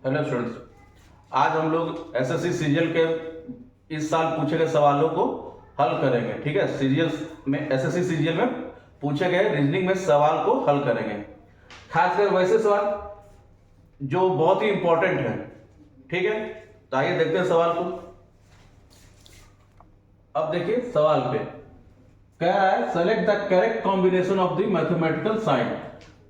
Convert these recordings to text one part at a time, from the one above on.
Hello students, आज हम लोग एसएससी सीजीएल के इस साल पूछे गए सवालों को हल करेंगे। ठीक है, सीजीएल में एसएससी सीजीएल में पूछे गए रीजनिंग में सवाल को हल करेंगे, खासकर वैसे सवाल जो बहुत ही इंपॉर्टेंट है। ठीक है, तो आइए देखते हैं सवाल को। अब देखिए सवाल पे कह रहा है select the correct combination of the mathematical sign.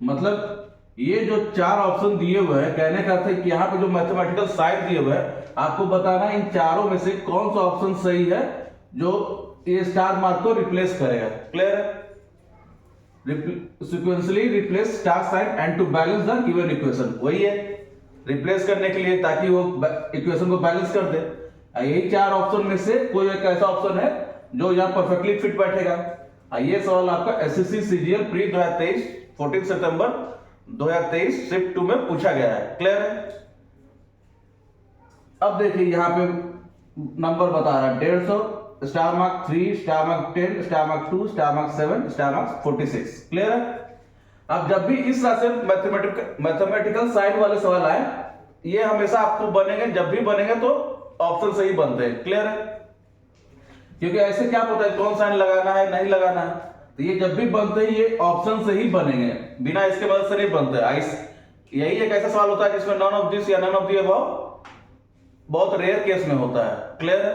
मतलब ये जो चार ऑप्शन दिए हुए हैं, कहने का अर्थ है कि यहाँ पे जो मैथमेटिकल साइन दिए हुए हैं आपको बताना है इन चारों में से कौन सा ऑप्शन सही है जो ये स्टार मार्क को रिप्लेस करेगा। क्लियर है? Sequentially replace star sign and to balance the given equation, वही है रिप्लेस करने के लिए ताकि वो इक्वेशन को बैलेंस कर दे। यही चार ऑप्शन में से कोई एक ऐसा ऑप्शन है जो यहाँ परफेक्टली फिट बैठेगा। ये सवाल आपका एसएससी सीजीएल प्री 2023 14 सितंबर 2023 शिफ्ट 2 में पूछा गया है। क्लियर है? अब देखिए यहाँ पे नंबर बता रहा है 150, star mark 3, star mark 10, star mark 2, star mark 7, star mark 46। Clear है? अब जब भी इस तरह से मैथमेटिकल साइन वाले सवाल आए, ये हमेशा आपको बनेंगे, जब भी बनेंगे तो ऑप्शन सही बनते हैं। क्लियर है? क्योंकि ऐसे क्या पता है कौन साइन लगाना है नहीं लगाना है, तो ये जब भी बनते हैं ये ऑप्शन से ही बनेंगे, बिना इसके मदद से नहीं बनते। यही एक ऐसा सवाल होता है जिसमें नॉन ऑफ दिस या नॉन ऑफ द अबव बहुत रेयर केस में होता है। क्लियर है?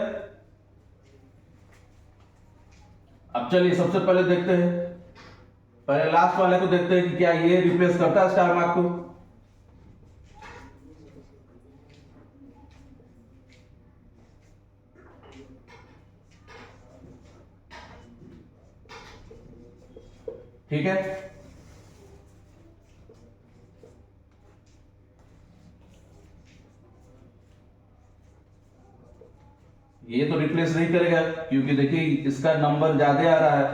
अब चलिए सबसे पहले देखते हैं, पहले लास्ट वाले को देखते हैं कि क्या ये रिप्लेस करता है स्टार मार्क को। ठीक है, ये तो रिप्लेस नहीं करेगा क्योंकि देखिए इसका नंबर ज्यादा आ रहा है,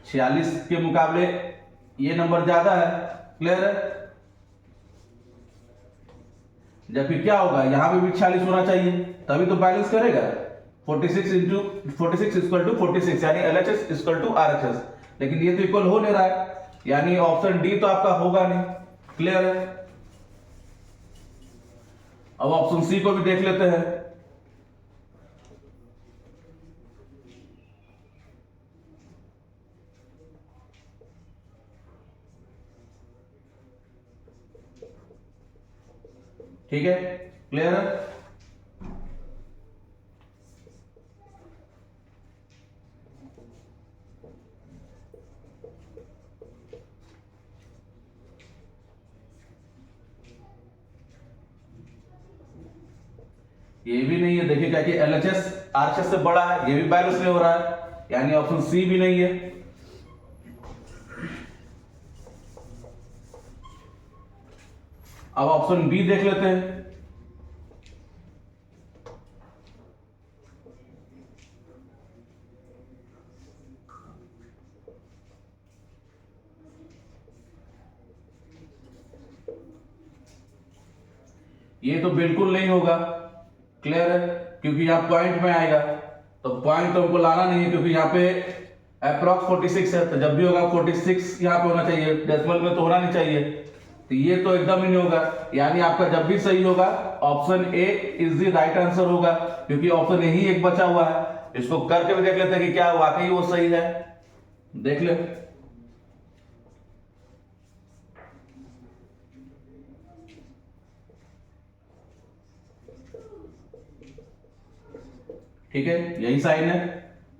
46 के मुकाबले ये नंबर ज्यादा है। क्लियर है? जबकि क्या होगा यहां पे भी 46 होना चाहिए तभी तो बैलेंस करेगा। 46 इंटू 46 इक्वल टू 46 यानी LHS इक्वल टू RHS, लेकिन ये तो इक्वल हो नहीं रहा है, यानी ऑप्शन डी तो आपका होगा नहीं। क्लियर है? अब ऑप्शन सी को भी देख लेते हैं। ठीक है, क्लियर है? ये भी नहीं है, देखिए क्या कि LHS RHS से बड़ा है, ये भी बैलेंस नहीं हो रहा है, यानी ऑप्शन सी भी नहीं है। अब ऑप्शन बी देख लेते हैं। ये तो बिल्कुल नहीं होगा। क्लियर है? क्योंकि यहाँ पॉइंट में आएगा, तो पॉइंट तो हमको लाना नहीं है क्योंकि यहाँ पे अप्रॉक्स 46 है, तो जब भी होगा 46 यहाँ पे होना चाहिए, डेसिमल में तो होना नहीं चाहिए, तो ये तो एकदम ही नहीं होगा। यानी आपका जब भी सही होगा option A is the right answer होगा, क्योंकि ऑप्शन ए ही एक बचा हुआ है। इसको करके भी देख लेते हैं कि क्या वाकई वो सही है, देख ले। ठीक है, यही साइन है,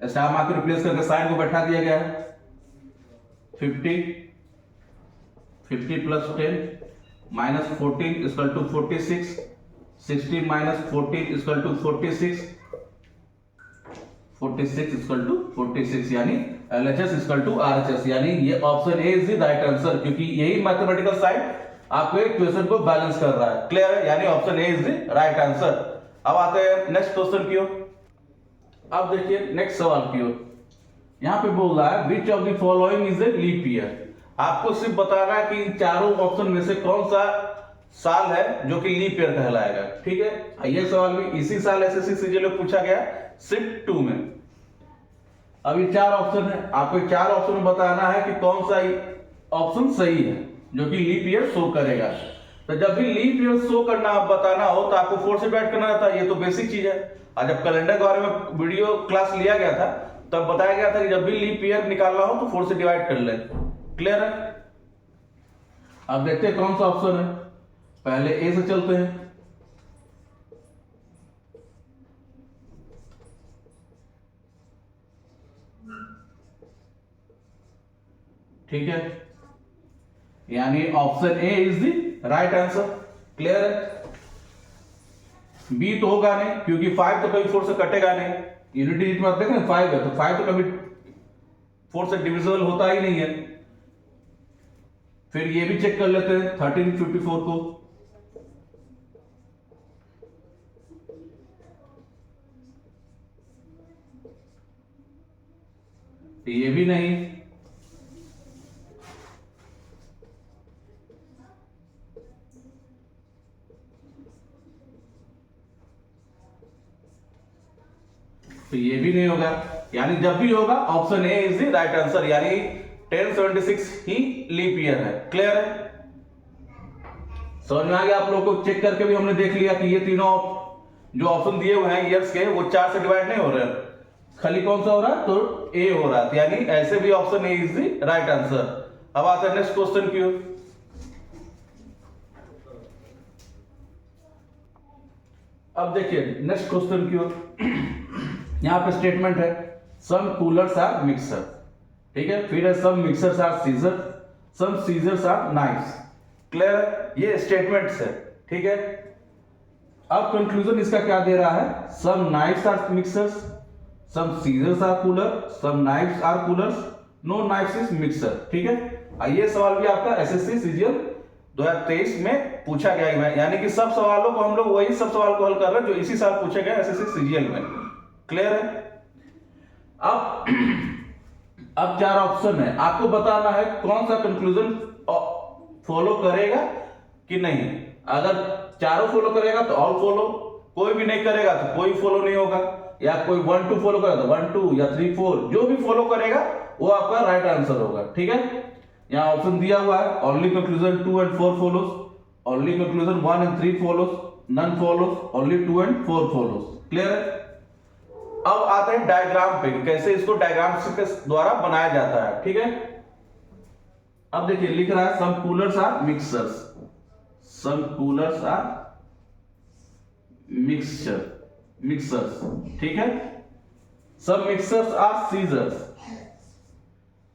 स्टार मार्क को रिप्लेस करके साइन को बैठा दिया गया है। 50 plus 10 minus 14 equal to 46, 16 minus 14 equal to 46, 46 equal to 46 यानी LHS इक्वल टू RHS, यानी ये option A is the right answer, क्योंकि यही मैथमेटिकल साइन आपको इक्वेशन को बैलेंस कर रहा है। क्लियर है? यानी option A is the right answer. अब आते हैं नेक्स्ट क्वेश्चन की ओर। अब देखिए नेक्स्ट सवाल की ओर, यहां पे बोल रहा है which of the following is a leap year. आपको सिर्फ बताना है कि इन चारों ऑप्शन में से कौन सा साल है जो कि लीप ईयर कहलाएगा। ठीक है, ये सवाल भी इसी साल एसएससी सीजीएल में पूछा गया शिफ्ट 2 में। अब ये चार ऑप्शन है, आपको चार ऑप्शन में बताना है कि कौन सा ऑप्शन सही है जो कि लीप ईयर शो करेगा। तो जब भी लीप ईयर शो करना बताना हो तो आपको 4 से डिवाइड करना रहता है, ये तो बेसिक चीज है। और जब कैलेंडर के बारे में वीडियो क्लास लिया गया था तब बताया गया था कि जब भी लीप ईयर निकालना हो तो 4 से डिवाइड कर ले। क्लियर है? अब देखते हैं कौन सा ऑप्शन है। पहले ए से चलते हैं। ठीक है, यानी option A is the right answer. Clear है? बी तो होगा नहीं क्योंकि 5 तो कभी 4 से कटेगा नहीं। यूनिट डिजिट में आप देखें 5 है तो 5 तो कभी 4 से डिविजिबल होता ही नहीं है। फिर ये भी चेक कर लेते हैं 1354 को। ये भी नहीं। तो ये भी नहीं होगा, यानी जब भी होगा option A is the right answer, यानी 1076 ही लीप ईयर है। क्लियर है? समझ में आ गया आप लोगों को? चेक करके भी हमने देख लिया कि ये तीनों जो ऑप्शन दिए हुए हैं ईयर्स के वो 4 से डिवाइड नहीं हो रहे हैं, खाली कौन सा हो रहा है तो ए हो रहा है, यानी ऐसे भी option A is the right answer. अब आता है नेक्स्ट क्वेश्चन की ओर। अब देखिए नेक्स्ट क्वेश्चन की ओर। यहां पे स्टेटमेंट है सम कूलर्स आर मिक्सर। ठीक है, फिर है some mixers are scissor, some scissors are knives. Clear है? ये स्टेटमेंट्स है। ठीक है, अब कंक्लूजन इसका क्या दे रहा है? Some knives are mixers, some scissors are cooler, some knives are coolers, no knives is mixer. ठीक है, ये सवाल भी आपका एसएससी सीजीएल 2023 में पूछा गया है, यानी कि सब सवालों को हम लोग वही सब सवाल को हल कर रहे हैं जो इसी साल पूछे गए एसएससी सीजीएल में। क्लियर है? अब 4 ऑप्शन है, आपको बताना है कौन सा कंक्लूजन फॉलो करेगा कि नहीं। अगर चारों फॉलो करेगा तो ऑल फॉलो, कोई भी नहीं करेगा तो कोई फॉलो नहीं होगा, या कोई 1 2 फॉलो करेगा तो 1 2 या 3 4, जो भी फॉलो करेगा वो आपका राइट आंसर होगा। ठीक है, यहां ऑप्शन दिया हुआ है only conclusion 2 and 4 follows, only conclusion 1 and 3 follows, none follows, only 2 and 4 follows। Clear है? अब आते हैं डायग्राम पे, कैसे इसको डायग्राम के द्वारा बनाया जाता है। ठीक है, अब देखिए लिख रहा है some coolers are mixers, some coolers are mixers. ठीक है, some mixers are scissors,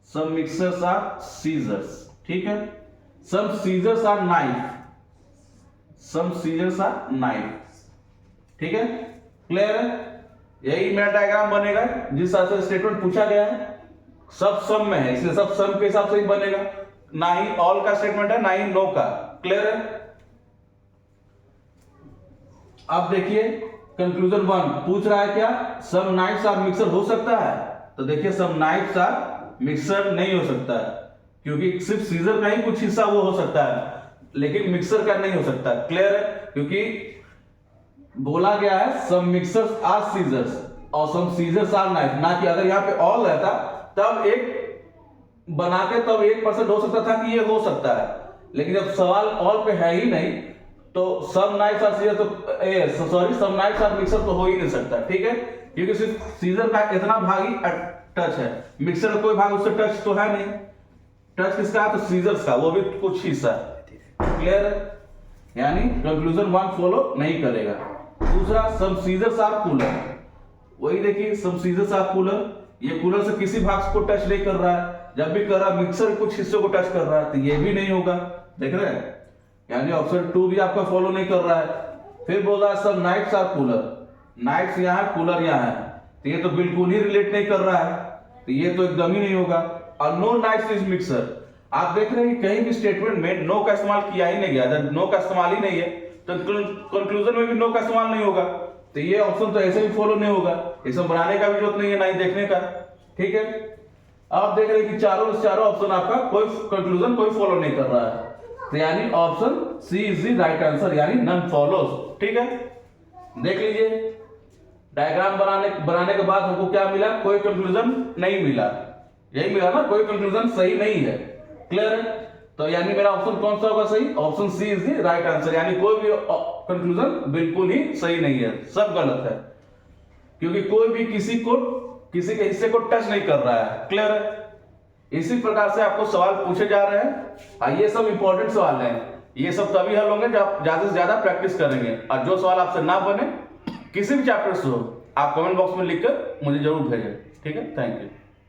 some mixers are scissors. ठीक है, some scissors are knife, some scissors are knife. ठीक है, क्लियर है? यही मेरा डायग्राम बनेगा जिस हिसाब से स्टेटमेंट पूछा गया है। सब सम में है इसलिए सब सम के हिसाब से ही बनेगा, ना ही ऑल का स्टेटमेंट है ना ही नो का। क्लियर है? अब देखिए कंक्लूजन 1 पूछ रहा है क्या सम नाइफ्स आर मिक्सर हो सकता है? तो देखिए सम नाइफ्स आर मिक्सर नहीं हो सकता है, क्योंकि सिर्फ सीजर का ही कुछ हिस्सा वो हो सकता है लेकिन मिक्सर का नहीं हो सकता। क्लियर है? क्योंकि बोला गया है सम मिक्सर्स आर सीजर्स और सम सीजर्स आर नाइफ, ना कि अगर यहाँ पे ऑल रहता तब एक बना के तब 1% हो सकता था कि ये हो सकता है, लेकिन जब सवाल ऑल पे है ही नहीं तो सम नाइफ्स आर सीजर तो sorry some knives are mixer तो हो ही नहीं सकता। ठीक है, क्योंकि सिर्फ सीजर का इतना भाग ही टच है, मिक्सर का कोई भाग उससे टच तो है नहीं। टच किसका है? तो सीजर्स का, वो भी कुछ हिस्सा। क्लियर है? यानी कंक्लूजन 1 फॉलो नहीं करेगा। दूसरा सम सीजर्स आर कूलर, वही देखिए सम सीजर्स आर कूलर, ये कूलर से किसी भाग को टच नहीं कर रहा है, जब भी कर रहा है मिक्सर कुछ हिस्सों को टच कर रहा है, तो ये भी नहीं होगा। देख रहे हैं? यानी ऑप्शन 2 भी आपका फॉलो नहीं कर रहा है। फिर बोल रहा है some knives are cooler, knifes यहाँ है कूलर यहाँ है, तो ये तो बिल्कुल ही रिलेट नहीं कर रहा है, तो ये तो एकदम ही नहीं होगा। और नो नाइफ्स इज मिक्सर, आप देख रहे हैं कि कहीं भी स्टेटमेंट में नो का इस्तेमाल किया ही नहीं गया, जब नो का इस्तेमाल ही नहीं है तो कंक्लूजन में भी नो का इस्तेमाल नहीं होगा, तो ये ऑप्शन तो ऐसे भी फॉलो नहीं होगा, इसमें बनाने का भी जरूरत नहीं है ना ही देखने का। ठीक है, आप देख रहे हैं कि चारों ऑप्शन आपका कोई कंक्लूजन कोई फॉलो नहीं कर रहा है, तो यानी option C is the right answer, यानी नन फॉलोज। ठीक है, देख लीजिए डायग्राम बनाने के बाद हमको क्या मिला? कोई कंक्लूजन नहीं मिला, यही मिला ना, कोई कंक्लूजन सही नहीं है। क्लियर है? तो यानी मेरा ऑप्शन कौन सा होगा सही? Option C is the right answer, यानी कोई भी कंक्लूजन बिल्कुल ही सही नहीं है, सब गलत है, क्योंकि कोई भी किसी के हिस्से को टच नहीं कर रहा है। क्लियर है? इसी प्रकार से आपको सवाल पूछे जा रहे हैं, ये सब इंपॉर्टेंट सवाल हैं, ये सब तभी हल होंगे जब आप ज्यादा से ज्यादा प्रैक्टिस करेंगे। और जो सवाल आपसे ना बने किसी भी चैप्टर से हो, आप कमेंट बॉक्स में लिखकर मुझे जरूर भेजें। ठीक है, थैंक यू।